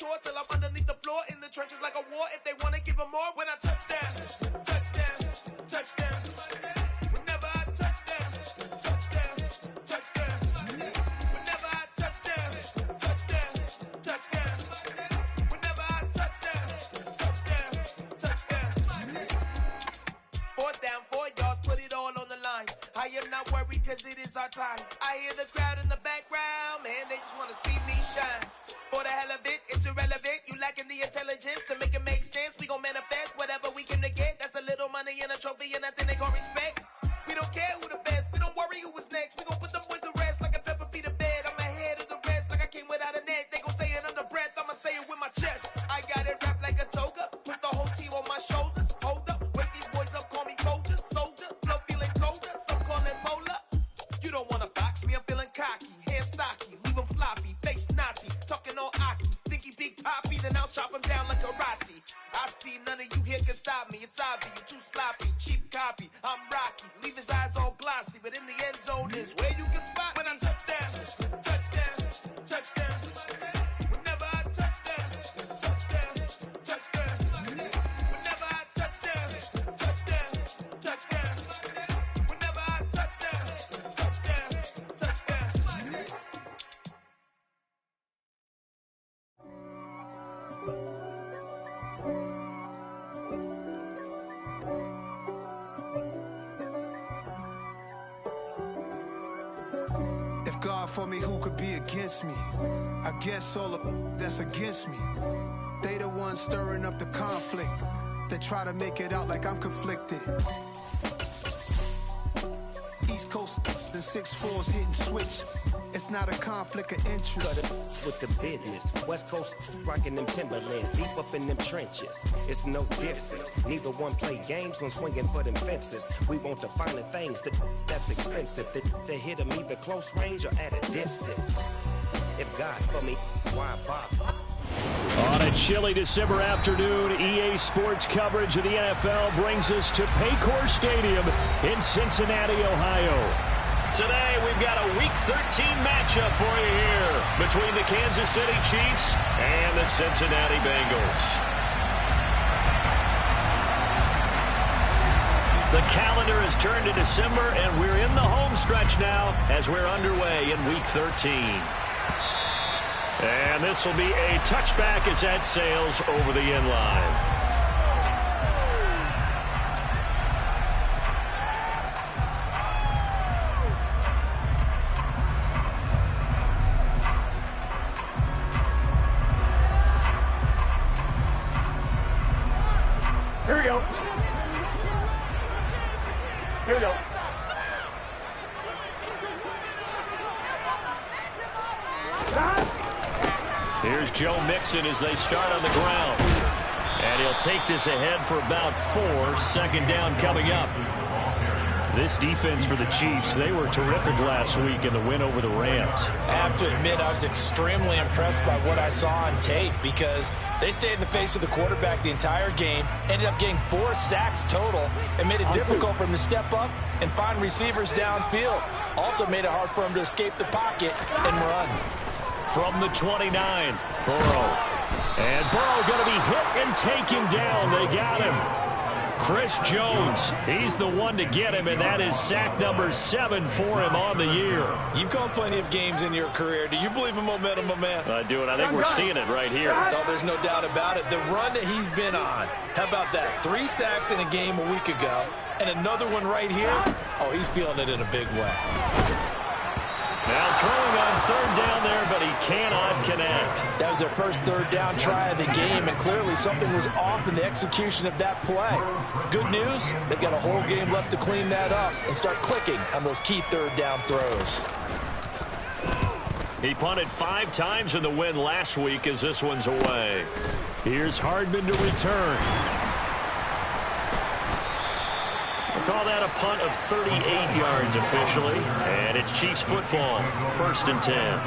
tour till I'm underneath the floor in the trenches like a war. If they want to give them more, when I touch down, touchdown, touchdown. Whenever I touch down, touchdown, touchdown. Whenever I touch down, touchdown, touchdown. Whenever I touch down, touchdown, touchdown. 4th down, 4 yards, put it all on the line. I am not worried cause it is our time. I hear the crowd in the background, man, they just wanna see me shine. For the hell of it, it's irrelevant. You lacking the intelligence to make it make sense. We gon' manifest whatever we came to get. That's a little money and a trophy and nothing they gon' respect. We don't care who the best, we don't worry who was next. We gon' put them boys to rest like a 10 feet of bed. I'm ahead of the rest like I came without a net. They gon' say it under breath, I'ma say it with my chest. I got it wrapped like a toga, put the whole team on my shoulders. Hold up, wake these boys up, call me Folger, soldier. Flow feeling colder, some call it polar. You don't wanna box me, I'm feeling cocky. Hair stocky, leave him floppy, face naughty. Talking all aki, think he big poppy, then I'll chop him down like karate. I see none of you here can stop me. It's obvious, you too sloppy, cheap copy. I'm Rocky, leave his eyes all glossy, but in the end zone is where you can spot when I touch down, touchdown, touchdown. Whenever I touch down, touchdown, touchdown. Whenever I touch down, touchdown, touchdown. Whenever I touch down, touchdown, touchdown. If God for me, who could be against me? I guess all of that's against me. They the ones stirring up the conflict. They try to make it out like I'm conflicted. East Coast and 6'4's hitting switch. It's not a conflict of interest. Cut it with the business. West Coast rocking them Timberlands, deep up in them trenches. It's no difference. Neither one play games when swinging for them fences. We want the finer things that's expensive. They hit them either close range or at a distance. If God for me, why bother? On a chilly December afternoon, EA Sports coverage of the NFL brings us to Paycor Stadium in Cincinnati, Ohio. Today, we've got a Week 13 matchup for you here between the Kansas City Chiefs and the Cincinnati Bengals. The calendar has turned to December, and we're in the home stretch now as we're underway in Week 13. And this will be a touchback as that sails over the end line. Here we go. Here we go. Here's Joe Mixon as they start on the ground. And he'll take this ahead for about 4. 2nd down coming up. This defense for the Chiefs, they were terrific last week in the win over the Rams. I have to admit, I was extremely impressed by what I saw on tape because they stayed in the face of the quarterback the entire game, ended up getting 4 sacks total, and made it difficult for him to step up and find receivers downfield. Also made it hard for him to escape the pocket and run. From the 29, Burrow. And Burrow going to be hit and taken down. They got him. Chris Jones, he's the one to get him, and that is sack number 7 for him on the year. You've called plenty of games in your career. Do you believe in momentum, my man? I do, and I think we're seeing it right here. Oh, there's no doubt about it. The run that he's been on, how about that? 3 sacks in a game a week ago, and another one right here. Oh, he's feeling it in a big way. Now throwing on 3rd down there, but he cannot connect. That was their first 3rd down try of the game, and clearly something was off in the execution of that play. Good news, they've got a whole game left to clean that up and start clicking on those key 3rd down throws. He punted 5 times in the win last week as this one's away. Here's Hardman to return. We'll call that a punt of 38 yards officially. And it's Chiefs football, 1st and 10.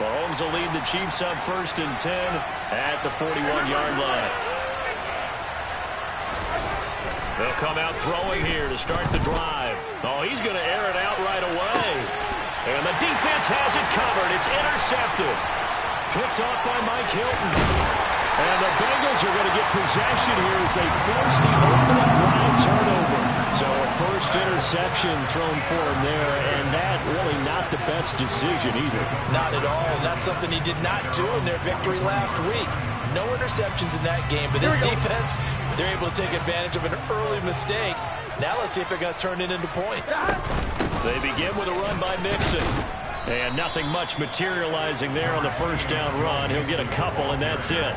Mahomes will lead the Chiefs up 1st and 10 at the 41-yard line. They'll come out throwing here to start the drive. Oh, he's going to air it out right away. And the defense has it covered. It's intercepted. Picked off by Mike Hilton. And the Bengals are going to get possession here as they force the opening drive turnover. So a first interception thrown for him there, and that really not the best decision either. Not at all, and that's something he did not do in their victory last week. No interceptions in that game, but this defense, they're able to take advantage of an early mistake. Now let's see if they're going to turn it into points. They begin with a run by Mixon. And nothing much materializing there on the first down run. He'll get a couple, and that's it.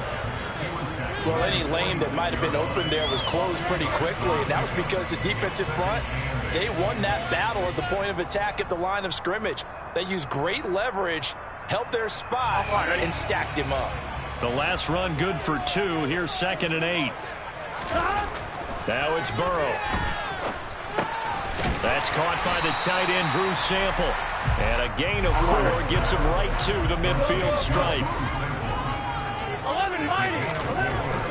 Well, any lane that might have been open there was closed pretty quickly, and that was because the defensive front, they won that battle at the point of attack at the line of scrimmage. They used great leverage, held their spot, and stacked him up. The last run good for 2. Here's 2nd and 8. Now it's Burrow. That's caught by the tight end, Drew Sample. And a gain of 4 gets him right to the midfield stripe.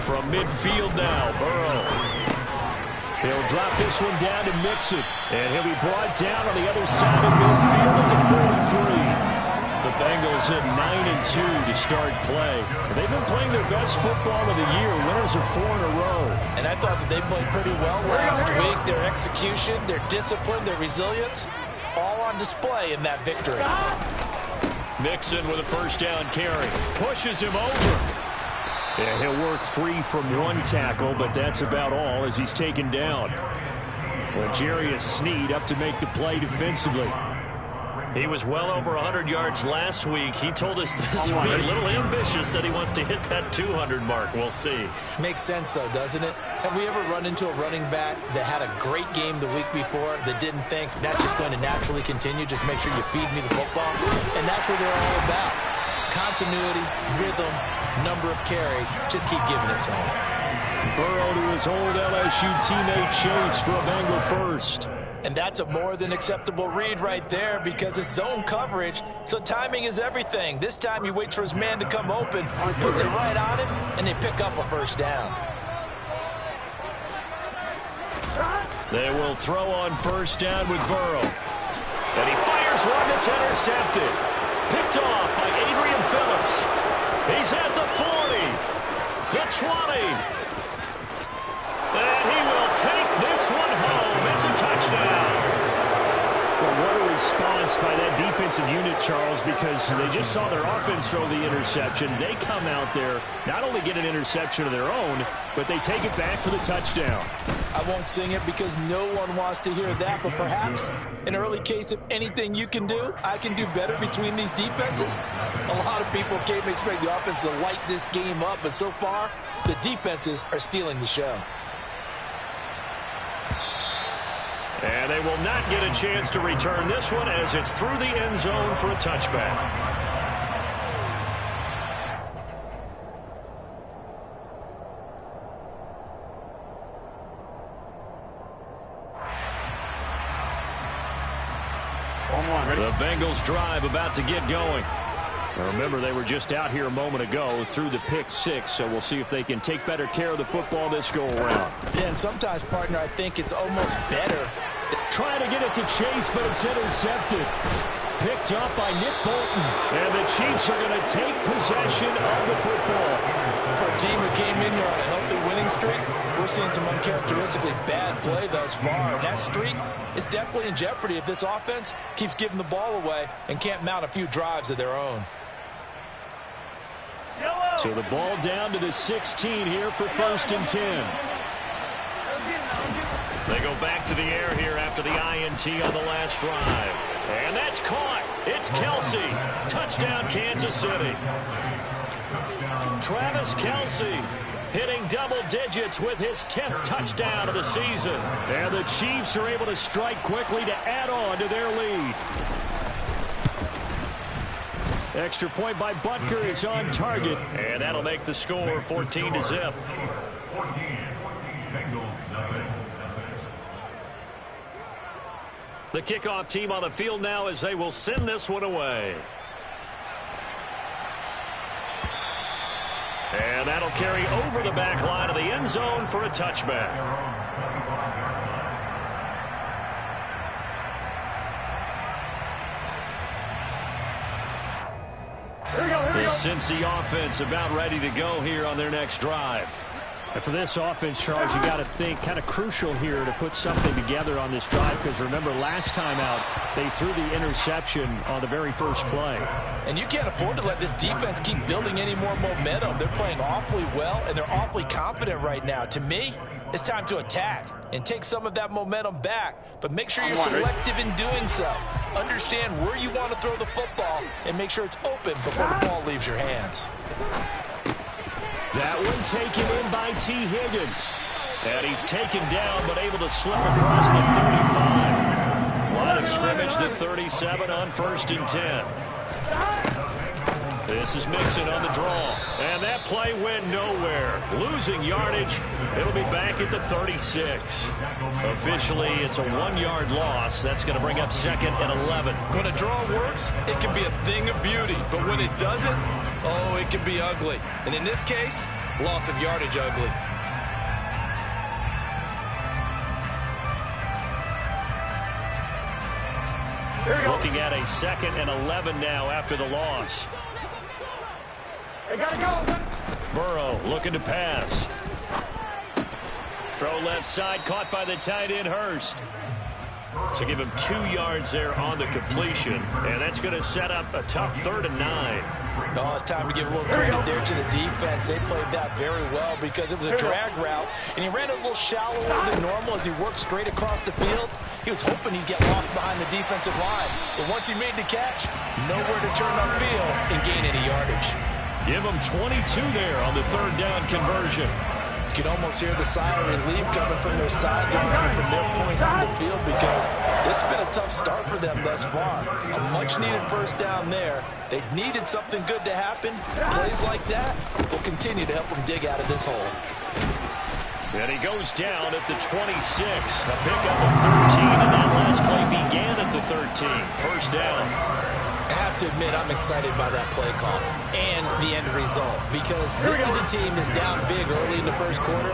From midfield now, Burrow. He'll drop this one down to Mixon. And he'll be brought down on the other side of midfield at the 43. The Bengals at 9-2 to start play. They've been playing their best football of the year. Winners of 4 in a row. And I thought that they played pretty well last week. Their execution, their discipline, their resilience, all on display in that victory. Mixon with a first down carry. Pushes him over. Yeah, he'll work free from 1 tackle, but that's about all as he's taken down. Well, Jarius Sneed up to make the play defensively. He was well over 100 yards last week. He told us this week, a little ambitious, that he wants to hit that 200 mark. We'll see. Makes sense, though, doesn't it? Have we ever run into a running back that had a great game the week before that didn't think that's just going to naturally continue? Just make sure you feed me the football. And that's what they're all about. Continuity, rhythm, number of carries. Just keep giving it to him. Burrow to his old LSU teammate Chase for a Bengal first. And that's a more than acceptable read right there because it's zone coverage, so timing is everything. This time he waits for his man to come open, puts it right on him, and they pick up a first down. They will throw on first down with Burrow. And he fires one that's intercepted. Picked off by Adrian Phillips. He's at the 40, the 20. And he will take this one home. It's a touchdown. Well, what a response by that defensive unit, Charles, because they just saw their offense throw the interception. They come out there, not only get an interception of their own, but they take it back for the touchdown. I won't sing it because no one wants to hear that, but perhaps an early case of anything you can do, I can do better between these defenses. A lot of people can't expect the offense to light this game up, but so far, the defenses are stealing the show. And they will not get a chance to return this one as it's through the end zone for a touchback. The Bengals drive about to get going. Now remember, they were just out here a moment ago through the pick 6, so we'll see if they can take better care of the football this go-around. Yeah, and sometimes, partner, I think it's almost better. Trying to get it to Chase, but it's intercepted. Picked up by Nick Bolton. And the Chiefs are going to take possession of the football. For a team that came in here on a healthy winning streak, we're seeing some uncharacteristically bad play thus far. And that streak is definitely in jeopardy if this offense keeps giving the ball away and can't mount a few drives of their own. So the ball down to the 16 here for 1st and 10. They go back to the air here after the INT on the last drive. And that's caught. It's Kelsey. Touchdown, Kansas City. Travis Kelsey hitting double digits with his 10th touchdown of the season. And the Chiefs are able to strike quickly to add on to their lead. Extra point by Butker is on target. And that'll make the score 14-0. The kickoff team on the field now as they will send this one away. And that'll carry over the back line of the end zone for a touchback. The Cincy offense about ready to go here on their next drive. And for this offense, Charles, you got to think kind of crucial here to put something together on this drive, because remember last time out they threw the interception on the very first play. And you can't afford to let this defense keep building any more momentum. They're playing awfully well, and they're awfully confident right now. To me, it's time to attack and take some of that momentum back, but make sure you're selective in doing so. Understand where you want to throw the football and make sure it's open before the ball leaves your hands. That one taken in by T. Higgins. And he's taken down, but able to slip across the 35. Line of scrimmage, the 37 on 1st and 10. This is Mixon on the draw. And that play went nowhere. Losing yardage. It'll be back at the 36. Officially, it's a 1-yard loss. That's going to bring up 2nd and 11. When a draw works, it can be a thing of beauty. But when it doesn't, oh, it can be ugly. And in this case, loss of yardage ugly. Looking at a 2nd and 11 now after the loss. They gotta go. Burrow looking to pass. Throw left side, caught by the tight end Hurst. So give him 2 yards there on the completion. And that's going to set up a tough 3rd and 9. Oh, it's time to give a little credit there to the defense. They played that very well because it was a drag route, and he ran it a little shallower than normal as he worked straight across the field. He was hoping he'd get lost behind the defensive line, but once he made the catch, nowhere to turn upfield and gain any yardage. Give him 22 there on the 3rd down conversion. You can almost hear the sigh of relief coming from their sideline and from their point on the field, because this has been a tough start for them thus far. A much-needed 1st down there. They've needed something good to happen. Plays like that will continue to help them dig out of this hole. And he goes down at the 26. A pickup of 13, and that last play began at the 13. 1st down. I have to admit, I'm excited by that play call and the end result, because this is a team that's down big early in the 1st quarter,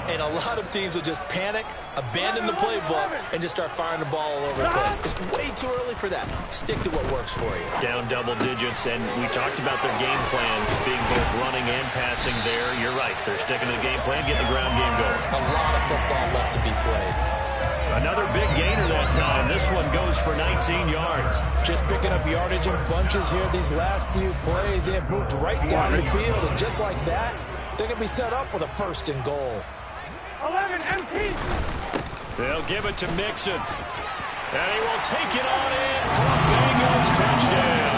and a lot of teams will just panic, abandon the playbook, and just start firing the ball all over the place. It's way too early for that. Stick to what works for you. Down double digits, and we talked about their game plan being both running and passing there. You're right. They're sticking to the game plan, getting the ground game going. A lot of football left to be played. Another big gainer that time. This one goes for 19 yards. Just picking up yardage in bunches here these last few plays. They have moved right down the field, and just like that, they're going to be set up with a 1st and goal. 11 empty. They'll give it to Mixon. And he will take it on in for a Bengals touchdown.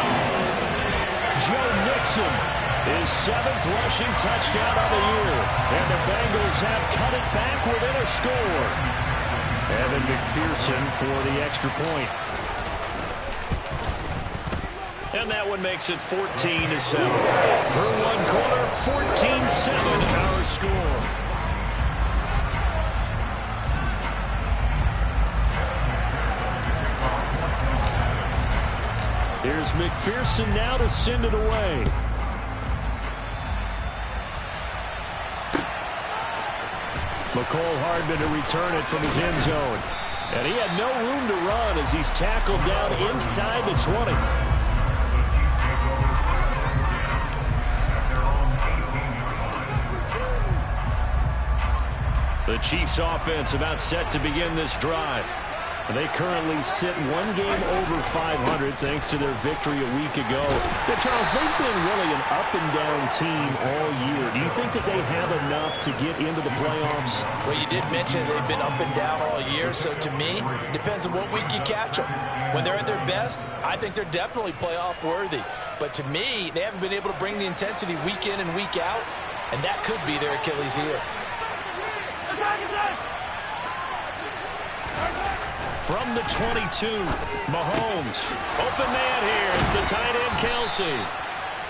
Joe Mixon, his 7th rushing touchdown of the year. And the Bengals have cut it back within a score. Evan McPherson for the extra point. And that one makes it 14-7. Through 1 quarter, 14-7 our score. Here's McPherson now to send it away. McCole Hardman to return it from his end zone. And he had no room to run as he's tackled down inside the 20. The Chiefs offense about set to begin this drive. They currently sit 1 game over 500 thanks to their victory a week ago. Yeah, Charles, they've been really an up-and-down team all year. Do you think that they have enough to get into the playoffs? Well, you did mention they've been up and down all year, so to me, it depends on what week you catch them. When they're at their best, I think they're definitely playoff-worthy. But to me, they haven't been able to bring the intensity week in and week out, and that could be their Achilles heel. From the 22, Mahomes. Open man here. It's the tight end, Kelsey.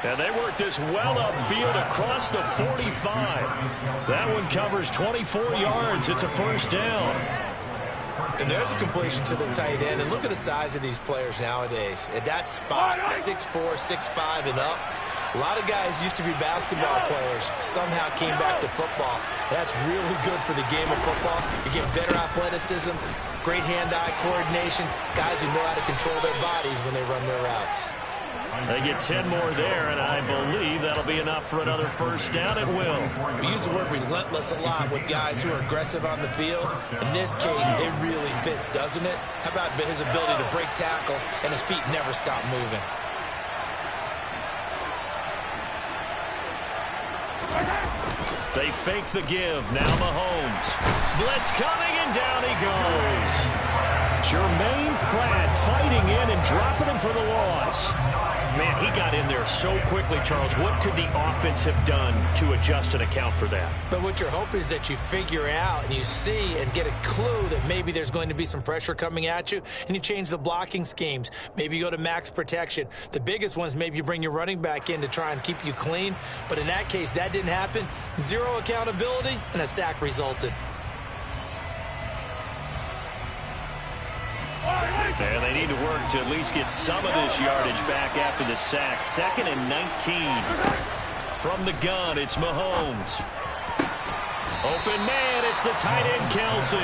And they work this well upfield across the 45. That one covers 24 yards. It's a 1st down. And there's a completion to the tight end. And look at the size of these players nowadays. At that spot, 6'4", 6'5", and up. A lot of guys used to be basketball players, somehow came back to football. That's really good for the game of football. You get better athleticism, great hand-eye coordination, guys who know how to control their bodies when they run their routes. They get 10 more there, and I believe that'll be enough for another first down. It will. We use the word relentless a lot with guys who are aggressive on the field. In this case, it really fits, doesn't it? How about his ability to break tackles and his feet never stop moving? They fake the give. Now Mahomes. Blitz coming, and down he goes. Jermaine Pratt fighting in and dropping him for the loss. Man, he got in there so quickly, Charles. What could the offense have done to adjust and account for that? But what you're hoping is that you figure out and you see and get a clue that maybe there's going to be some pressure coming at you, and you change the blocking schemes. Maybe you go to max protection. The biggest ones, maybe you bring your running back in to try and keep you clean. But in that case, that didn't happen. Zero accountability, and a sack resulted. And they need to work to at least get some of this yardage back after the sack. 2nd and 19. From the gun, it's Mahomes. Open man, it's the tight end, Kelsey.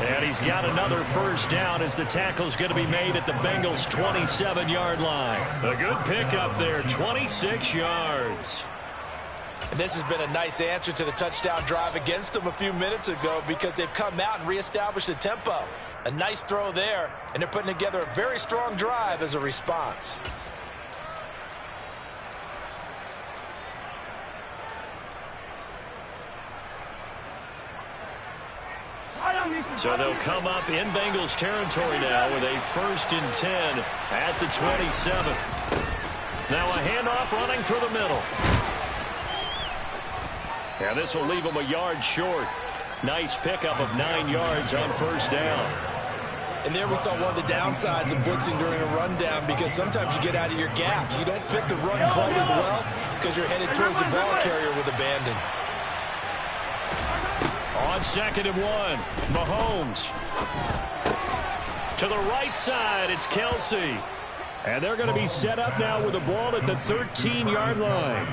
And he's got another first down as the tackle's going to be made at the Bengals' 27-yard line. A good pickup there, 26 yards. And this has been a nice answer to the touchdown drive against them a few minutes ago because they've come out and reestablished the tempo. A nice throw there, and they're putting together a very strong drive as a response. So they'll come up in Bengals territory now with a 1st and 10 at the 27. Now a handoff running through the middle. And this will leave them a yard short. Nice pickup of 9 yards on first down. And there we saw one of the downsides of blitzing during a rundown because sometimes you get out of your gaps. You don't fit the run quite as well because you're headed towards the ball carrier with abandon. On 2nd and 1, Mahomes. To the right side, it's Kelsey. And they're going to be set up now with the ball at the 13-yard line.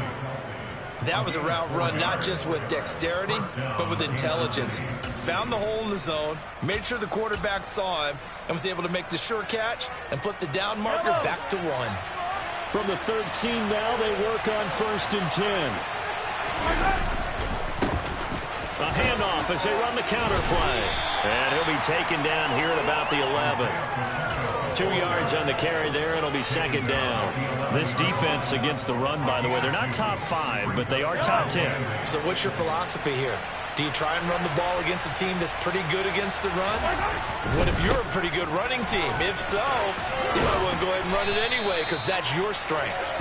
That was a route run not just with dexterity, but with intelligence. Found the hole in the zone, made sure the quarterback saw him, and was able to make the sure catch and flip the down marker back to 1. From the 13 now, they work on 1st and 10. A handoff as they run the counter play. And he'll be taken down here at about the 11. 2 yards on the carry there. It'll be 2nd down. This defense against the run, by the way, they're not top 5, but they are top 10. So what's your philosophy here? Do you try and run the ball against a team that's pretty good against the run? What if you're a pretty good running team? If so, you might want to go ahead and run it anyway because that's your strength.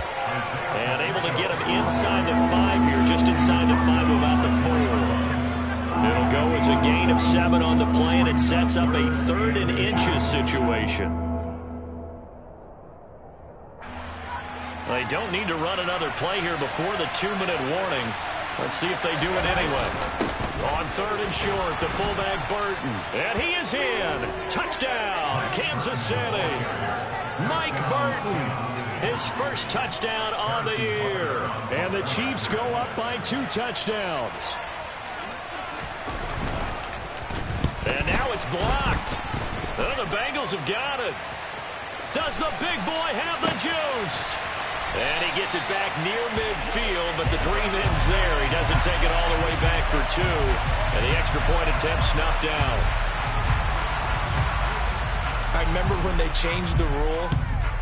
And able to get him inside the 5 here, just inside the 5, about the 4. It'll go as a gain of 7 on the play, and it sets up a 3rd and inches situation. They don't need to run another play here before the 2-minute warning. Let's see if they do it anyway. On 3rd and short, the fullback Burton. And he is in. Touchdown, Kansas City. Mike Burton, his first touchdown on the year. And the Chiefs go up by 2 touchdowns. And now it's blocked. Oh, the Bengals have got it. Does the big boy have the juice? And he gets it back near midfield, but the dream ends there. He doesn't take it all the way back for 2. And the extra point attempt snuffed down. I remember when they changed the rule,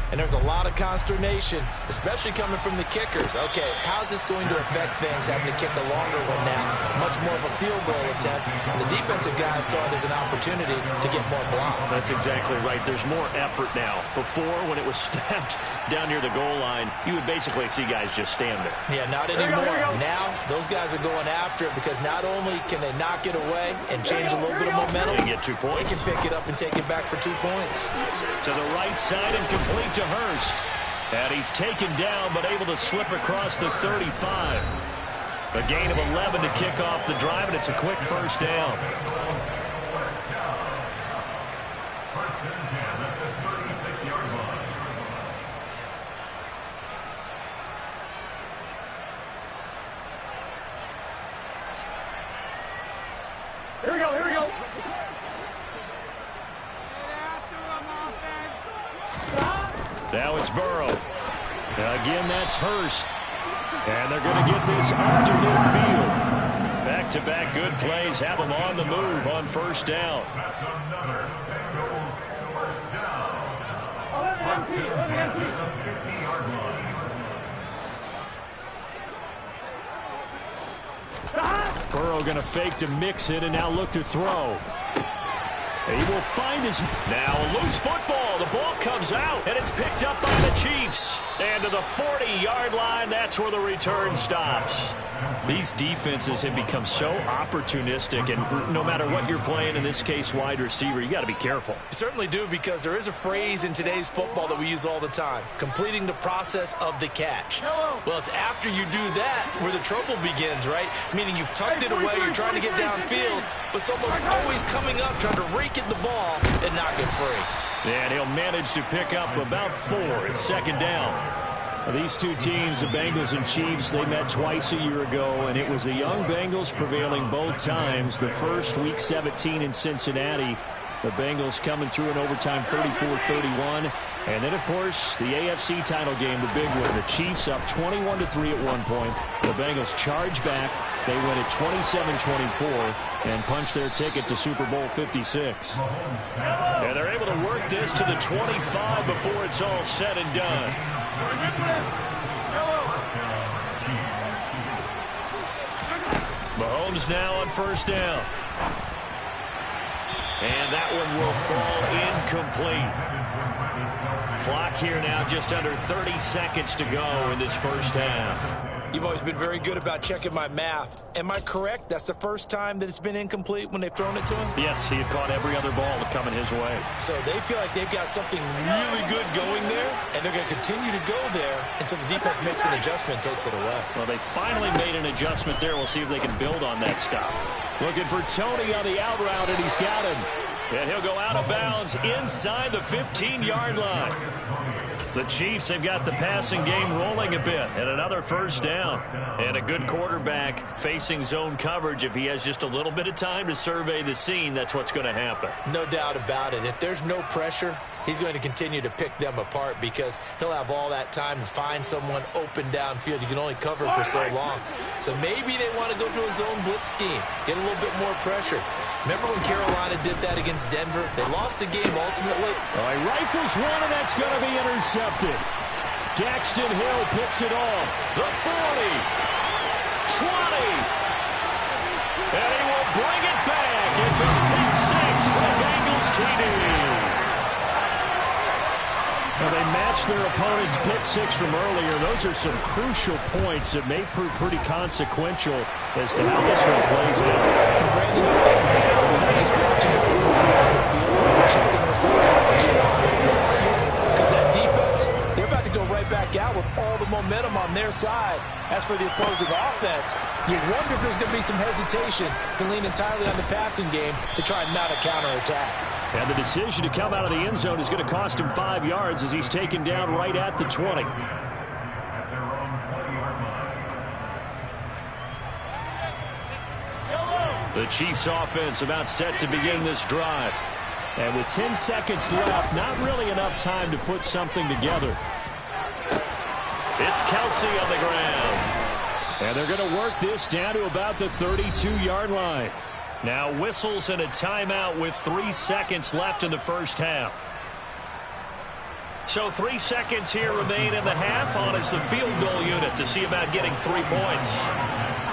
and there's a lot of consternation, especially coming from the kickers. Okay, how's this going to affect things, having to kick a longer one now, much more of a field goal attempt, and the defensive guys saw it as an opportunity to get more block. That's exactly right. There's more effort now. Before, when it was snapped down near the goal line, you would basically see guys just stand there. Yeah, not anymore. Now, those guys are going after it because not only can they knock it away and change a little bit of momentum, they get 2 points. They can pick it up and take it back for 2 points. To the right side and complete to Hurst. And he's taken down but able to slip across the 35. A gain of 11 to kick off the drive, and it's a quick first down. Now it's Burrow. Again, that's Hurst. And they're going to get this under midfield. Back-to-back good plays have them on the move on first down. Burrow going to fake to mix it and now look to throw. He will find his... Now a loose football. The ball comes out, and it's picked up by the Chiefs. And to the 40-yard line, that's where the return stops. These defenses have become so opportunistic, and no matter what you're playing, in this case wide receiver, you got to be careful. You certainly do, because there is a phrase in today's football that we use all the time: completing the process of the catch. Well, it's after you do that where the trouble begins, right? Meaning you've tucked it away, you're trying to get downfield, but someone's always coming up trying to rake at the ball and knock it free. And he'll manage to pick up about 4. It's second down. These two teams, the Bengals and Chiefs, they met twice a year ago, and it was the young Bengals prevailing both times. The first, Week 17 in Cincinnati, the Bengals coming through in overtime 34-31. And then, of course, the AFC title game, the big one. The Chiefs up 21-3 at one point. The Bengals charge back. They win it 27-24 and punch their ticket to Super Bowl 56. And they're able to work this to the 25 before it's all said and done. Mahomes now on first down. And that one will fall incomplete. Clock here now just under 30 seconds to go in this first half. You've always been very good about checking my math. Am I correct? That's the first time that it's been incomplete when they've thrown it to him? Yes, he had caught every other ball coming his way. So they feel like they've got something really good going there, and they're going to continue to go there until the defense makes an adjustment and takes it away. Well, they finally made an adjustment there. We'll see if they can build on that stop. Looking for Tony on the out route, and he's got him. And he'll go out of bounds inside the 15-yard line. The Chiefs have got the passing game rolling a bit, and another first down. And a good quarterback facing zone coverage. If he has just a little bit of time to survey the scene, that's what's going to happen. No doubt about it. If there's no pressure, he's going to continue to pick them apart because he'll have all that time to find someone open downfield. You can only cover for so long. So maybe they want to go to a zone blitz scheme, get a little bit more pressure. Remember when Carolina did that against Denver? They lost the game ultimately. He rifles one, and that's going to be intercepted. Daxton Hill picks it off. The 40, 20, and he will bring it back. It's a pick six for the Bengals TD. Now they matched their opponent's pick six from earlier. Those are some crucial points that may prove pretty consequential as to how this one plays out. Brandon, we're not just watching it, we're checking our psychology because that defense, they're about to go right back out with all the momentum on their side. As for the opposing offense, you wonder if there's going to be some hesitation to lean entirely on the passing game to try and mount a counterattack. And the decision to come out of the end zone is going to cost him 5 yards as he's taken down right at the 20. The Chiefs offense about set to begin this drive. And with 10 seconds left, not really enough time to put something together. It's Kelsey on the ground. And they're going to work this down to about the 32-yard line. Now whistles and a timeout with 3 seconds left in the first half. So 3 seconds here remain in the half on as the field goal unit to see about getting 3 points.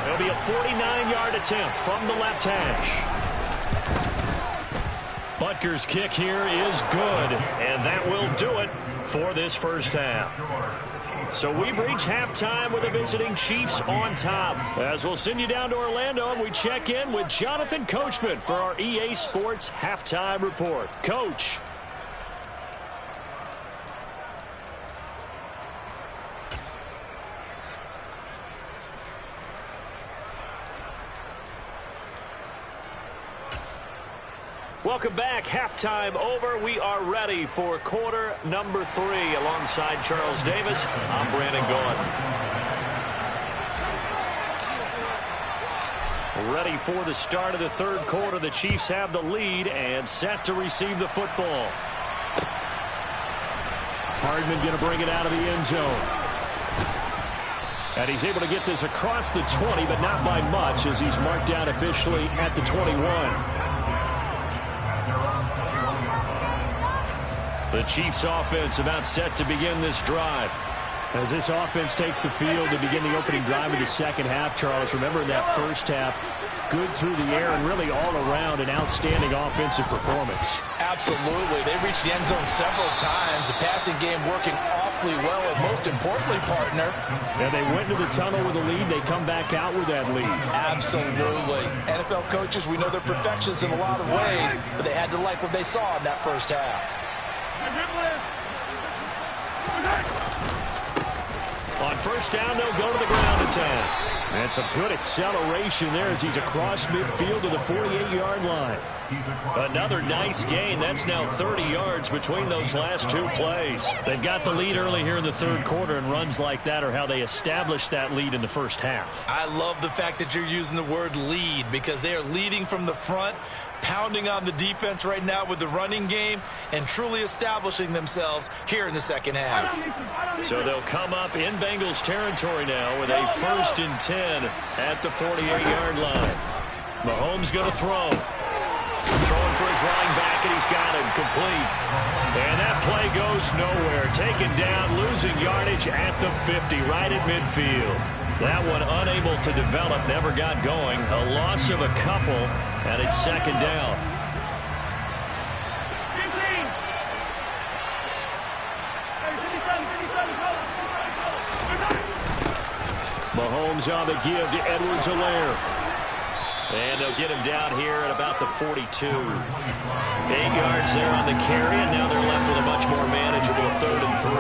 It'll be a 49-yard attempt from the left hash. Butker's kick here is good, and that will do it for this first half. So we've reached halftime with the visiting Chiefs on top. As we'll send you down to Orlando, and we check in with Jonathan Coachman for our EA Sports Halftime Report. Coach. Welcome back. Halftime over. We are ready for quarter number 3 alongside Charles Davis. I'm Brandon Gaudin. Ready for the start of the third quarter. The Chiefs have the lead and set to receive the football. Hardman going to bring it out of the end zone. And he's able to get this across the 20, but not by much, as he's marked down officially at the 21. The Chiefs offense about set to begin this drive. As this offense takes the field to begin the opening drive of the second half, Charles, remember in that first half, good through the air and really all around an outstanding offensive performance. Absolutely. They reached the end zone several times. The passing game working awfully well, and most importantly, partner. And they went into the tunnel with a lead. They come back out with that lead. Absolutely. NFL coaches, we know they're perfectionists in a lot of ways, but they had to like what they saw in that first half. On first down, they'll go to the ground attack. And some good acceleration there as he's across midfield to the 48-yard line. Another nice gain. That's now 30 yards between those last two plays. They've got the lead early here in the third quarter, and runs like that are how they established that lead in the first half. I love the fact that you're using the word lead, because they are leading from the front, pounding on the defense right now with the running game, and truly establishing themselves here in the second half. So they'll come up in Bengals territory now with a 1st and 10 at the 48-yard line. Mahomes going to throw. Throwing for his running back, and he's got him complete. And that play goes nowhere. Taken down, losing yardage at the 50, right at midfield. That one unable to develop, never got going. A loss of a couple, and it's second down. Mahomes on the give to Edwards-Helaire. And they'll get him down here at about the 42. 8 yards there on the carry, and now they're left with a much more manageable 3rd and 3.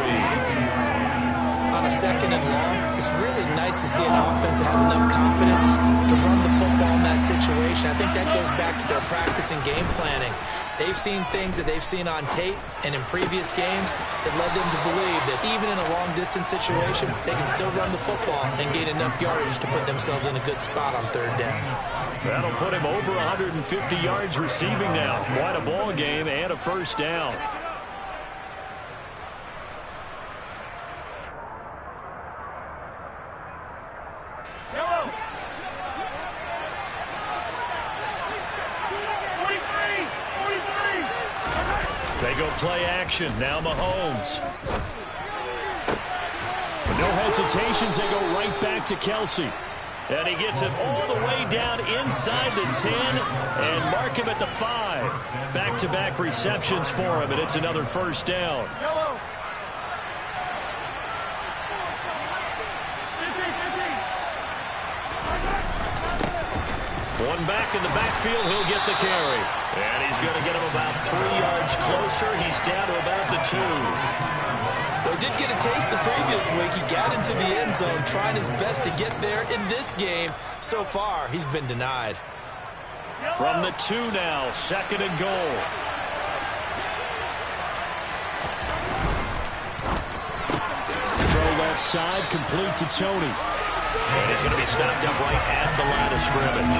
On a 2nd and long, it's really nice to see an offense that has enough confidence to run the football in that situation. I think that goes back to their practice and game planning. They've seen things that they've seen on tape and in previous games that led them to believe that even in a long-distance situation, they can still run the football and gain enough yardage to put themselves in a good spot on 3rd down. That'll put him over 150 yards receiving now. Quite a ball game and a 1st down. They go play action. Now Mahomes. With no hesitations, they go right back to Kelsey. And he gets it all the way down inside the 10 and mark him at the 5. Back-to-back receptions for him, and it's another 1st down. One back in the backfield, he'll get the carry. And he's going to get him about 3 yards closer. He's down to about the 2. Well, he did get a taste the previous week. He got into the end zone, trying his best to get there in this game. So far, he's been denied. From the 2 now, 2nd and goal. Throw left side, complete to Tony. And he's going to be stopped up right at the line of scrimmage.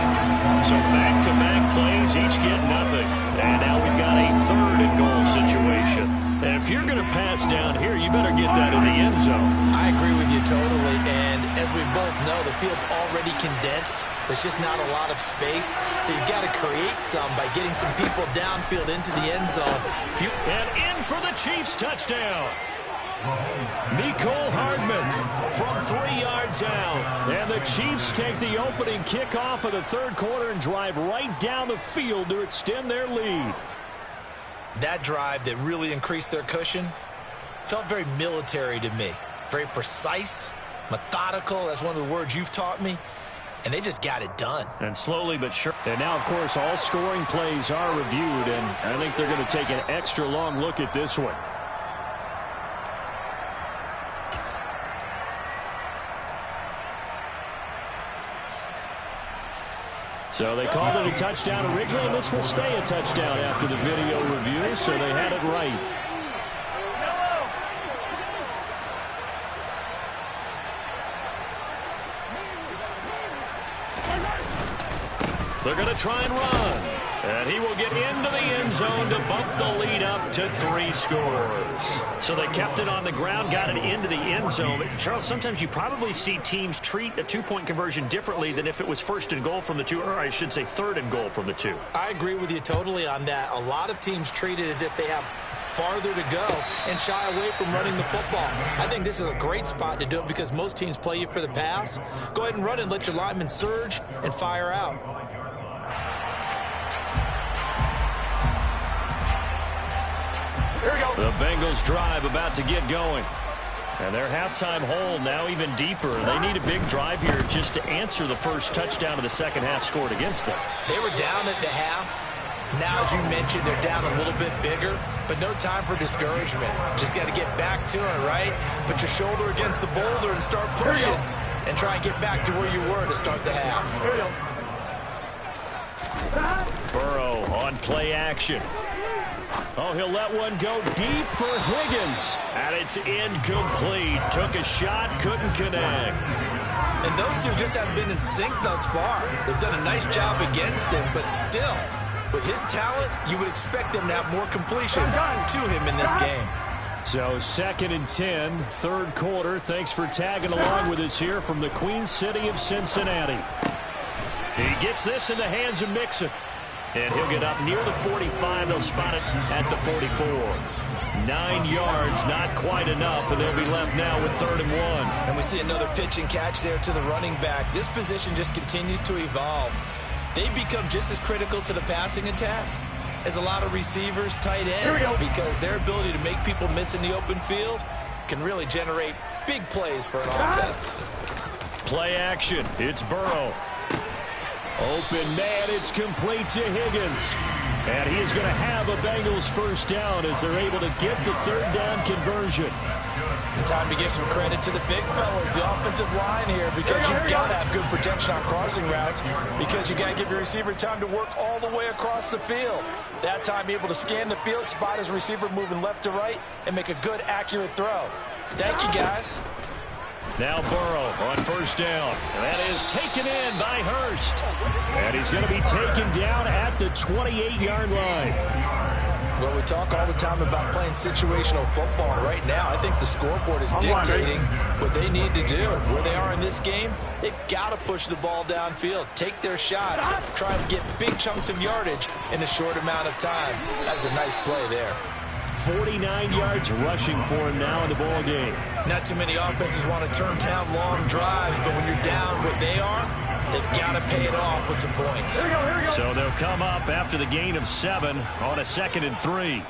So back-to-back plays, each get nothing. And now we've got a 3rd and goal situation. And if you're going to pass down here, you better get that in the end zone. I agree with you totally. And as we both know, the field's already condensed. There's just not a lot of space. So you've got to create some by getting some people downfield into the end zone. And in for the Chiefs touchdown. Nicole Hardman from 3 yards out. And the Chiefs take the opening kickoff of the 3rd quarter and drive right down the field to extend their lead. That drive that really increased their cushion felt very military to me. Very precise, methodical. That's one of the words you've taught me. And they just got it done. And slowly but sure. And now, of course, all scoring plays are reviewed. And I think they're going to take an extra long look at this one. So they called it a touchdown originally, and this will stay a touchdown after the video review, so they had it right. They're going to try and run. And he will get into the end zone to bump the lead up to 3 scores. So they kept it on the ground, got it into the end zone. But Charles, sometimes you probably see teams treat a two-point conversion differently than if it was first and goal from the 2, or I should say third and goal from the 2. I agree with you totally on that. A lot of teams treat it as if they have farther to go and shy away from running the football. I think this is a great spot to do it because most teams play you for the pass. Go ahead and run and let your linemen surge and fire out. Here we go. The Bengals drive about to get going. And their halftime hole now even deeper. They need a big drive here just to answer the first touchdown of the second half scored against them. They were down at the half. Now, as you mentioned, they're down a little bit bigger, but no time for discouragement. Just got to get back to it, right? Put your shoulder against the boulder and start pushing and try and get back to where you were to start the half. Burrow on play action. Oh, he'll let one go deep for Higgins. And it's incomplete. Took a shot, couldn't connect. And those two just haven't been in sync thus far. They've done a nice job against him, but still, with his talent, you would expect him to have more completions to him in this game. So 2nd and 10, third quarter. Thanks for tagging along with us here from the Queen City of Cincinnati. He gets this in the hands of Mixon. And he'll get up near the 45. They'll spot it at the 44. 9 yards, not quite enough, and they'll be left now with 3rd and 1. And we see another pitch and catch there to the running back. This position just continues to evolve. They become just as critical to the passing attack as a lot of receivers, tight ends, because their ability to make people miss in the open field can really generate big plays for an offense. Play action. It's Burrow. Open man, it's complete to Higgins. And he is going to have a Bengals first down as they're able to get the 3rd down conversion. Time to give some credit to the big fellas, the offensive line here, because you've got to have good protection on crossing routes, because you got to give your receiver time to work all the way across the field. That time, be able to scan the field, spot his receiver moving left to right, and make a good, accurate throw. Thank you, guys. Now Burrow on first down. And that is taken in by Hurst. And he's going to be taken down at the 28-yard line. Well, we talk all the time about playing situational football. Right now, I think the scoreboard is dictating what they need to do. Where they are in this game, they've got to push the ball downfield, take their shots, try and get big chunks of yardage in a short amount of time. That was a nice play there. 49 yards rushing for him now in the ball game. Not too many offenses want to turn down long drives, but when you're down what they are, they've got to pay it off with some points. Here we go. So they'll come up after the gain of 7 on a 2nd and 3.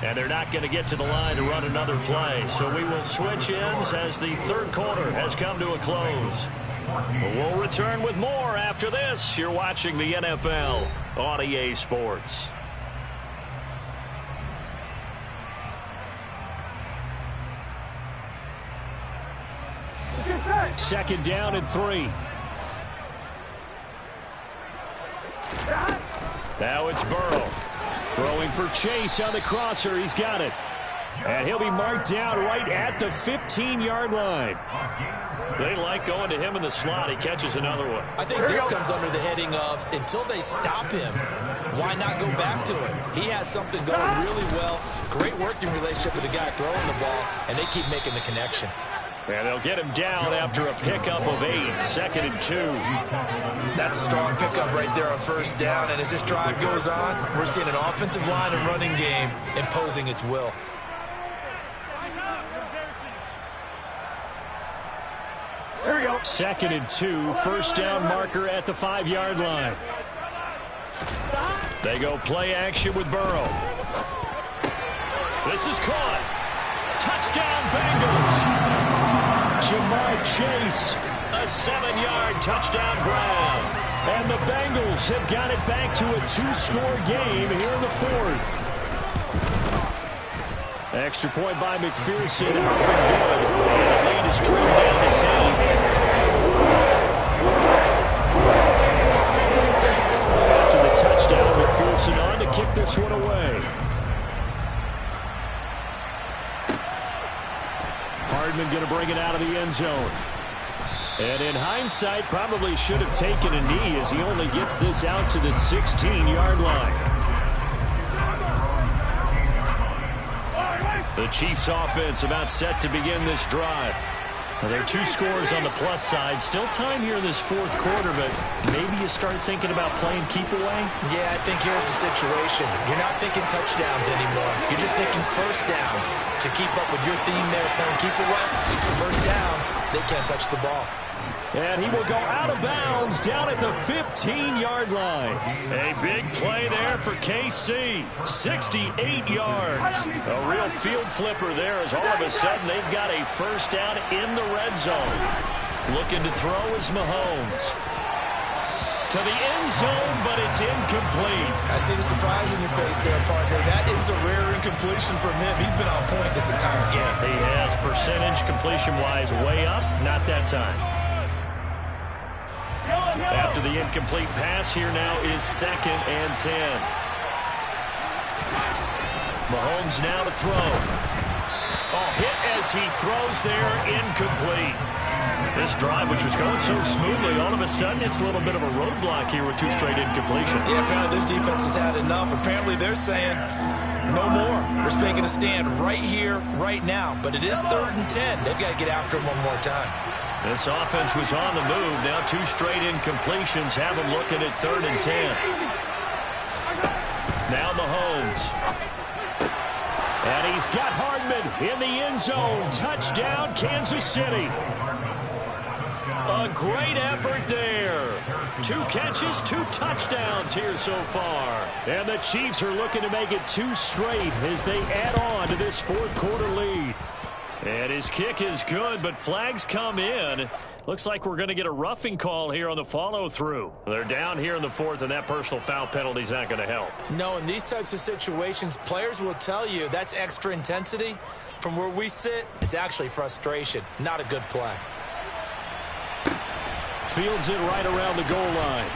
And they're not going to get to the line to run another play. So we will switch ends as the third quarter has come to a close. We'll return with more after this. You're watching the NFL on EA Sports. Second down and 3. Now it's Burrow. Throwing for Chase on the crosser. He's got it. And he'll be marked down right at the 15-yard line. They like going to him in the slot. He catches another one. I think this comes under the heading of, until they stop him, why not go back to him? He has something going really well. Great working relationship with the guy throwing the ball, and they keep making the connection. And they'll get him down after a pickup of 8, 2nd and 2. That's a strong pickup right there on first down. And as this drive goes on, we're seeing an offensive line and running game imposing its will. Here we go. 2nd and 2, first down marker at the 5-yard line. They go play action with Burrow. This is caught. Touchdown Bengals. Jamar Chase, a 7-yard touchdown grab. And the Bengals have got it back to a 2-score game here in the 4th. Extra point by McPherson. Good. The lead is trimmed down to 10. After the touchdown, McPherson on to kick this one away. Hardman going to bring it out of the end zone. And in hindsight, probably should have taken a knee as he only gets this out to the 16-yard line. The Chiefs offense about set to begin this drive. There are 2 scores on the plus side. Still time here in this fourth quarter, but maybe you start thinking about playing keep away? Yeah, I think here's the situation. You're not thinking touchdowns anymore. You're just thinking first downs. To keep up with your theme there, playing keep away, first downs, they can't touch the ball. And he will go out of bounds down at the 15-yard line. A big play there for KC. 68 yards. A real field flipper there as all of a sudden they've got a first down in the red zone. Looking to throw is Mahomes. To the end zone, but it's incomplete. I see the surprise in your face there, partner. That is a rare incompletion from him. He's been on point this entire game. He has percentage completion-wise way up. Not that time. After the incomplete pass, here now is 2nd and 10. Mahomes now to throw. Oh, hit as he throws there, incomplete. This drive, which was going so smoothly, all of a sudden it's a little bit of a roadblock here with 2 straight incompletions. Yeah, apparently this defense has had enough. Apparently they're saying no more. We're making a stand right here, right now. But it is 3rd and 10. They've got to get after him one more time. This offense was on the move. Now 2 straight incompletions have them looking at 3rd and 10. Now Mahomes. And he's got Hardman in the end zone. Touchdown, Kansas City. A great effort there. 2 catches, 2 touchdowns here so far. And the Chiefs are looking to make it 2 straight as they add on to this fourth quarter lead. And his kick is good, but flags come in. Looks like we're going to get a roughing call here on the follow-through. They're down here in the 4th, and that personal foul penalty is not going to help. No, in these types of situations, players will tell you that's extra intensity. From where we sit, it's actually frustration, not a good play. Fields it right around the goal line.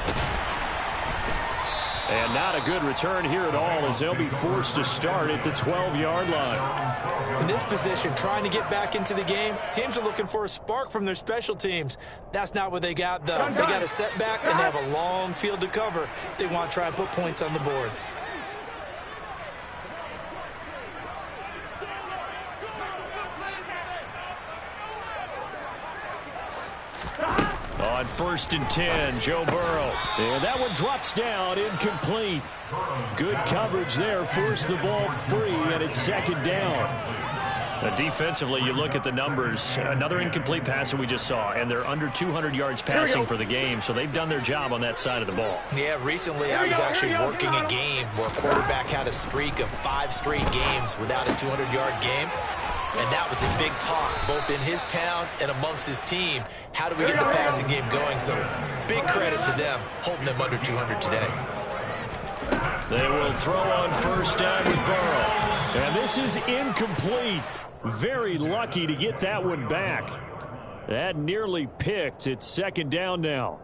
And not a good return here at all as they'll be forced to start at the 12-yard line. In this position, trying to get back into the game, teams are looking for a spark from their special teams. That's not what they got, though. They got a setback, and they have a long field to cover if they want to try and put points on the board. On 1st and 10, Joe Burrow. And that one drops down, incomplete. Good coverage there, forced the ball free, and it's 2nd down. Defensively, you look at the numbers. Another incomplete pass that we just saw, and they're under 200 yards passing for the game, so they've done their job on that side of the ball. Yeah, recently I was actually working a game where a quarterback had a streak of 5 straight games without a 200-yard game. And that was a big talk, both in his town and amongst his team. How do we get the passing game going? So big credit to them, holding them under 200 today. They will throw on 1st down with Burrow. And this is incomplete. Very lucky to get that one back. That nearly picked. It's 2nd down now.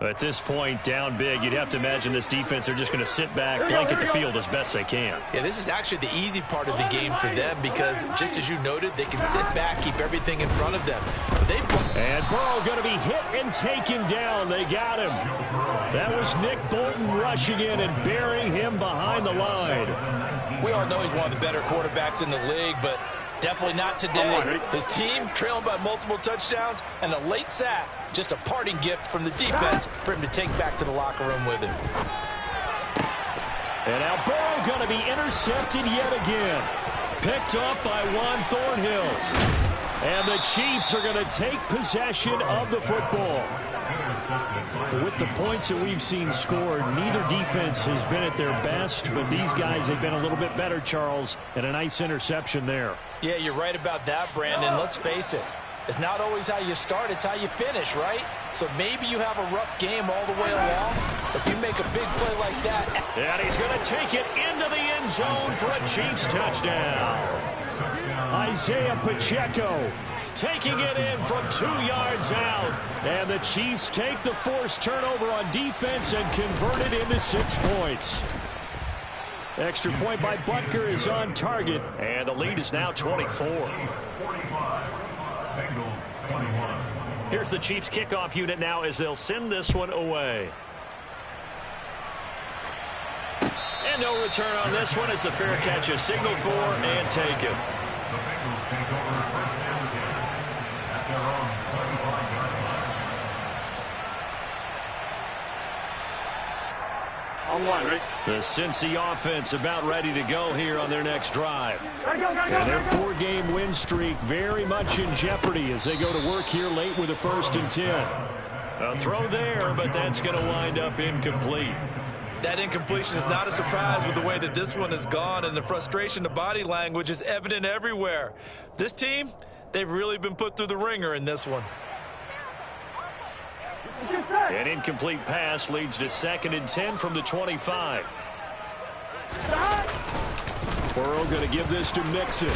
At this point, down big, you'd have to imagine this defense are just going to sit back, blanket the field as best they can. Yeah, this is actually the easy part of the game for them because, just as you noted, they can sit back, keep everything in front of them. And Burrow going to be hit and taken down. They got him. That was Nick Bolton rushing in and burying him behind the line. We all know he's one of the better quarterbacks in the league, but definitely not today. His team trailing by multiple touchdowns and a late sack. Just a parting gift from the defense for him to take back to the locker room with him. And now Burrow going to be intercepted yet again. Picked up by Juan Thornhill. And the Chiefs are going to take possession of the football. With the points that we've seen scored, neither defense has been at their best, but these guys have been a little bit better, Charles, and a nice interception there. Yeah, you're right about that, Brandon. Let's face it. It's not always how you start, it's how you finish, right? So maybe you have a rough game all the way along. If you make a big play like that. And he's going to take it into the end zone for a Chiefs touchdown. Isaiah Pacheco taking it in from 2 yards out. And the Chiefs take the forced turnover on defense and convert it into 6 points. Extra point by Butker is on target. And the lead is now 24. Here's the Chiefs kickoff unit now as they'll send this one away. And no return on this one as the fair catch is signaled for and taken. On one, ready? The Cincy offense about ready to go here on their next drive. Gotta go, And their 4-game win streak very much in jeopardy as they go to work here late with a 1st and 10. A throw there, but that's going to wind up incomplete. That incompletion is not a surprise with the way that this one has gone, and the frustration, the body language is evident everywhere. This team, they've really been put through the ringer in this one. An incomplete pass leads to 2nd and 10 from the 25. Burrow going to give this to Mixon.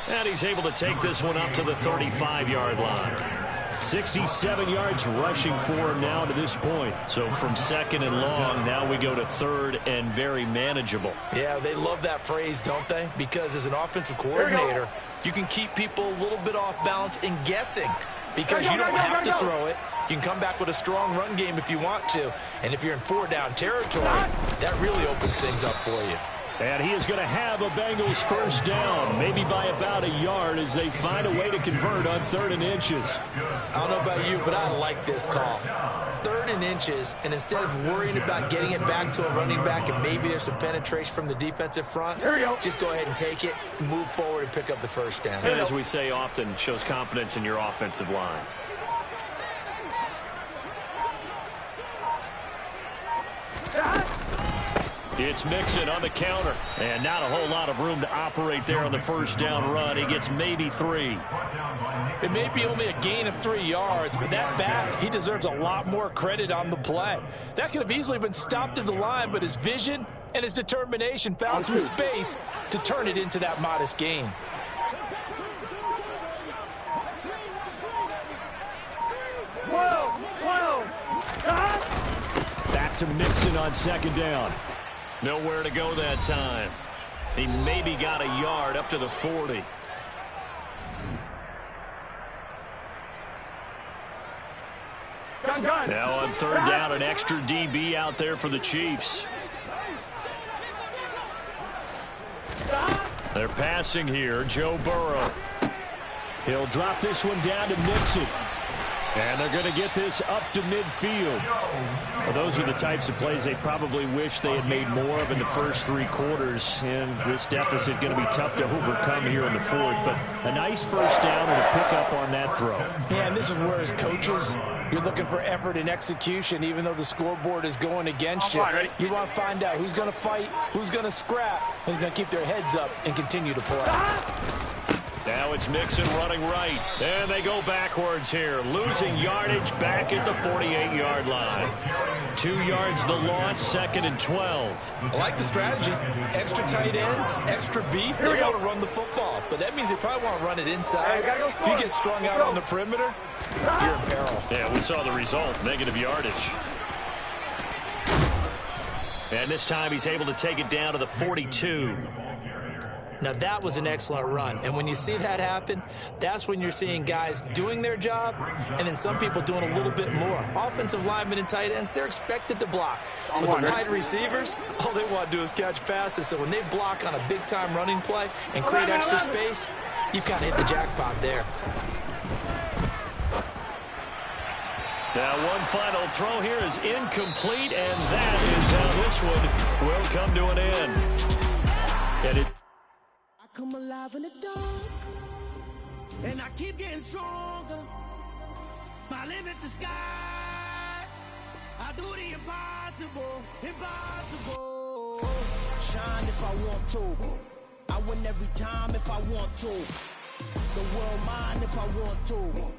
And he's able to take this one up to the 35-yard line. 67 yards rushing for him now to this point. So from 2nd and long, now we go to 3rd and very manageable. Yeah, they love that phrase, don't they? Because as an offensive coordinator, you can keep people a little bit off balance and guessing because you don't have to throw it. You can come back with a strong run game if you want to. And if you're in 4-down territory, that really opens things up for you. And he is going to have a Bengals 1st down, maybe by about a yard as they find a way to convert on 3rd and inches. I don't know about you, but I like this call. 3rd and inches, and instead of worrying about getting it back to a running back and maybe there's some penetration from the defensive front, just go ahead and take it, move forward, and pick up the 1st down. And as we say often, shows confidence in your offensive line. It's Mixon on the counter. And not a whole lot of room to operate there on the 1st down run. He gets maybe 3. It may be only a gain of 3 yards, but that back, he deserves a lot more credit on the play. That could have easily been stopped at the line, but his vision and his determination found some space to turn it into that modest gain. Back to Mixon on 2nd down. Nowhere to go that time. He maybe got a yard up to the 40. Now on 3rd down, an extra DB out there for the Chiefs. They're passing here. Joe Burrow. He'll drop this one down to Mixon. And they're going to get this up to midfield. Well, those are the types of plays they probably wish they had made more of in the first 3 quarters. And this deficit going to be tough to overcome here in the 4th. But a nice 1st down and a pickup on that throw. Yeah, and this is where as coaches, you're looking for effort and execution, even though the scoreboard is going against you. You want to find out who's going to fight, who's going to scrap, who's going to keep their heads up and continue to play. Now it's Mixon running right. And they go backwards here. Losing yardage back at the 48-yard line. 2 yards the loss, 2nd and 12. I like the strategy. Extra tight ends, extra beef. They want to run the football, but that means they probably want to run it inside. If you get strung out on the perimeter, you're in peril. Yeah, we saw the result, negative yardage. And this time he's able to take it down to the 42. Now, that was an excellent run. And when you see that happen, that's when you're seeing guys doing their job and then some people doing a little bit more. Offensive linemen and tight ends, they're expected to block. But the wide receivers, all they want to do is catch passes. So when they block on a big-time running play and create extra space, you've kind of hit the jackpot there. Now one final throw here is incomplete, and that is how this one will come to an end. And it come alive in the dark, and I keep getting stronger. My limit's the sky. I do the impossible, impossible. Shine if I want to. I win every time if I want to. The world mine if I want to.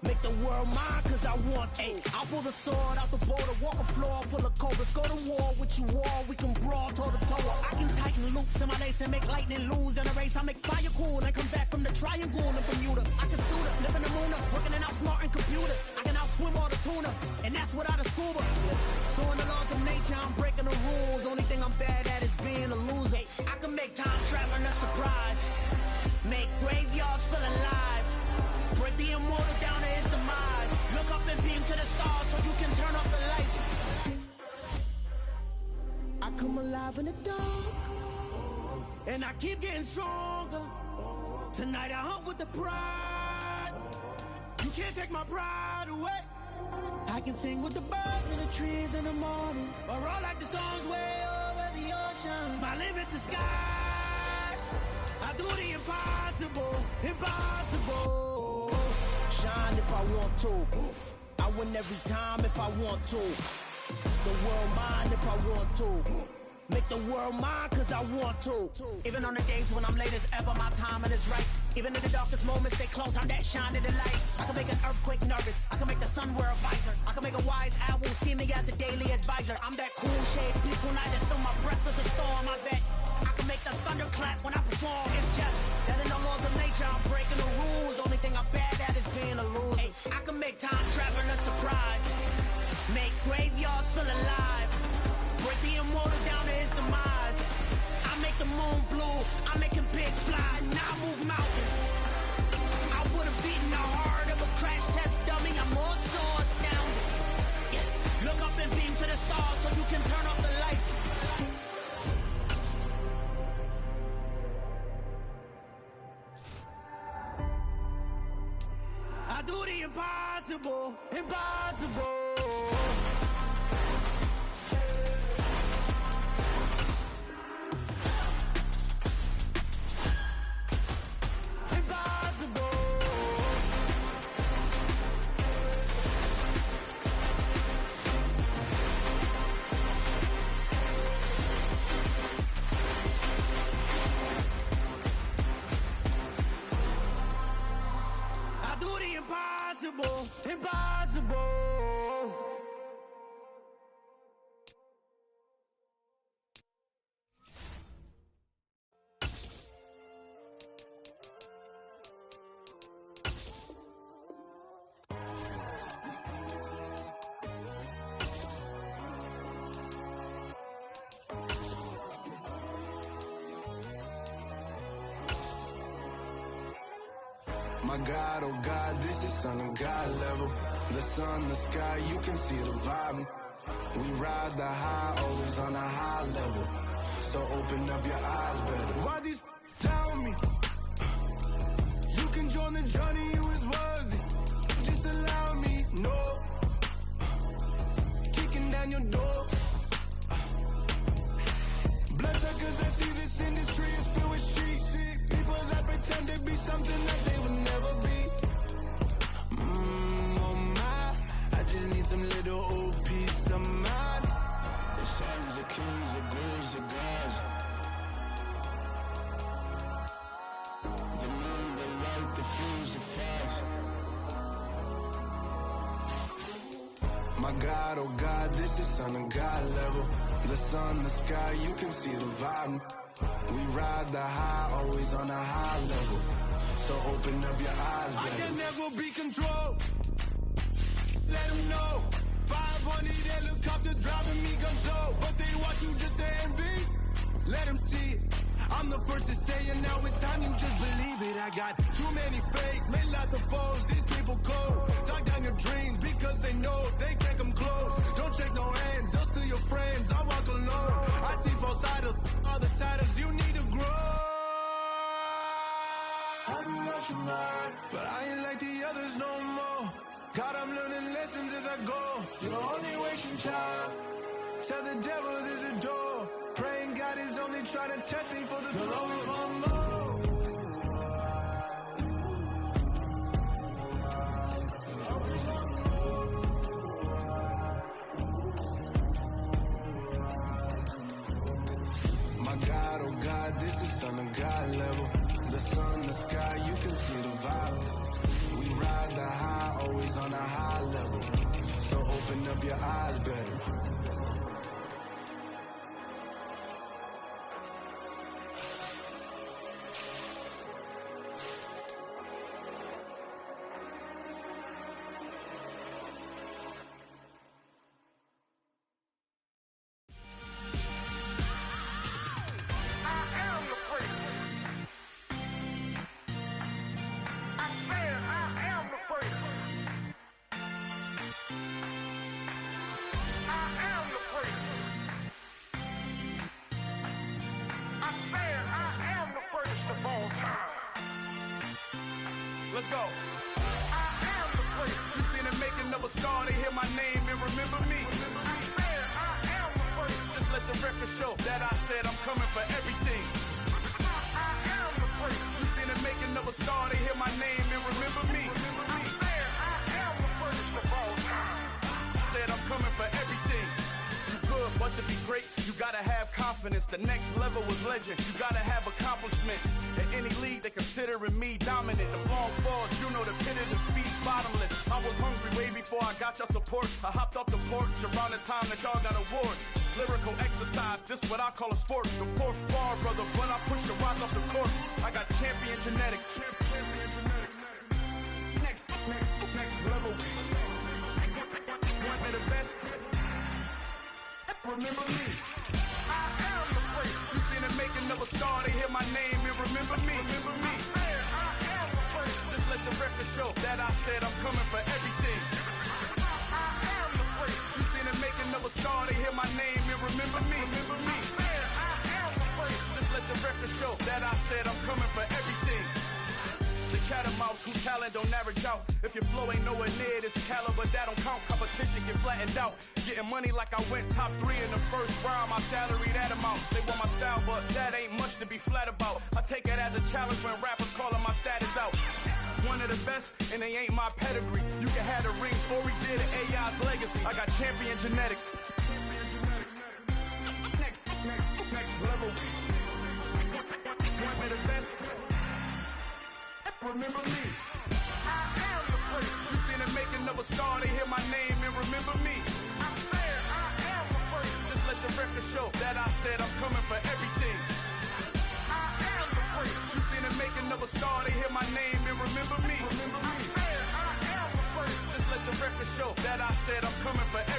Make the world mine cause I want to. I pull the sword out the border, walk a floor full of cobras. Go to war with you all, we can brawl toe to toe. I can tighten loops in my lace and make lightning lose. In a race I make fire cool and come back from the triangle in Bermuda. I can suit up, live in the moon up, working and outsmarting computers. I can outswim all the tuna, and that's without a scuba. So in the laws of nature I'm breaking the rules. Only thing I'm bad at is being a loser. I can make time traveling a surprise. Make graveyards feel alive. Break the immortal down to his demise. come alive in the dark, and I keep getting stronger. Tonight I hunt with the pride. You can't take my pride away. I can sing with the birds and the trees in the morning, or roll like the songs way over the ocean. My limits the sky. I do the impossible, impossible. Shine if I want to. I win every time if I want to. The world mine if I want to. Make the world mine cause I want to. Even on the days when I'm late as ever, my timing is right. Even in the darkest moments, they close, I'm that shine of the light. I can make an earthquake nervous, I can make the sun wear a visor. I can make a wise owl see me as a daily advisor. I'm that cool shade, peaceful night, and still my breath is a storm, I bet. I can make the thunder clap when I perform. It's just that in the laws of nature, I'm breaking the rules. Only thing I'm bad at is being a loser. Hey, I can make time travel a surprise. Make graveyards feel alive. Break the immortal down to his demise. I make the moon blue, I make him pigs fly. Now I move mountains. I would've beaten the heart of a crash test dummy. I'm more so astounded. Yeah. Look up and beam to the stars so you can turn off the lights. I do the impossible, impossible. Impossible, impossible. My God, oh God, this is Son of God level. The sun, the sky, you can see the vibe. We ride the high, always on a high level. So open up your eyes better. Why these tell me? You can join the journey, you is worthy. Just allow me, no. Kicking down your door. Bloodsuckers that see this industry is filled with shit. People that pretend to be something that they would never be. Oh my, I just need some little old peace of mind. The sons of kings, the ghouls, the gods. The moon, the light, the fuse, the fires. My God, oh God, this is Son of God level. The sun, the sky, you can see the vibe. We ride the high, always on a high level. So open up your eyes, baby. I can never be controlled. Let them know. 500 helicopters driving me gonzo. But they watch you just to envy. Let them see it. I'm the first to say it, now it's time you just believe it. I got too many fakes, made lots of foes. These people cold. Talk down your dreams because they know they can't come close. Don't shake no hands, those to your friends. I walk alone. I see false idols, all the titles you need to grow. I be lost your mind, but I ain't like the others no more. God, I'm learning lessons as I go. You're only wasting time. Tell the devil there's a door. Praying God is only trying to test me for the glory of my My God, oh God, this is Son of God level. The sun, the sky, you can see the vibe. We ride the high, always on a high level. So open up your eyes better. I am let's go. I am the place. You seen the making of a star, they hear my name and remember me. I am the place. Just let the record show that I said I'm coming for everything. I am the place. You seen the making of a star, they hear my name and remember me. I am the place of all time. Said I'm coming for everything. You good, but to be great, you gotta have confidence. The next level was legend. You gotta have accomplishments. In any league, they considering me dominant. The long falls, you know the pit of defeat, bottomless. I was hungry way before I got your support. I hopped off the porch around the time that y'all got awards. Lyrical exercise, this what I call a sport. The fourth bar, brother, when I push the rock off the court. I got champion genetics. Champion genetics. Next level. One of the best. Remember me. I am the place. You seen the making of a star, they hear my name and remember me. Remember me. I am the place. Just let the record show that I said I'm coming for everything. I am the place. You seen the making of a star, they hear my name and remember me. Remember me. I am the place. Just let the record show that I said I'm coming for everything. The catamounts whose talent don't average out. If your flow ain't nowhere near this caliber, that don't count. Competition get flattened out. Getting money like I went top 3 in the first round. My salary that amount. They want my style, but that ain't much to be flat about. I take it as a challenge when rappers calling my status out. One of the best, and they ain't my pedigree. You can have the rings, or we did AI's legacy. I got champion genetics. Next level. One of the best. Remember me. I am the place. You seen the making of a star, they hear my name and remember me. I am the place. Just let the record show that I said I'm coming for everything. I am the place. You seen the making of a star, they hear my name and remember me. I am the place. Just let the record show that I said I'm coming for everything.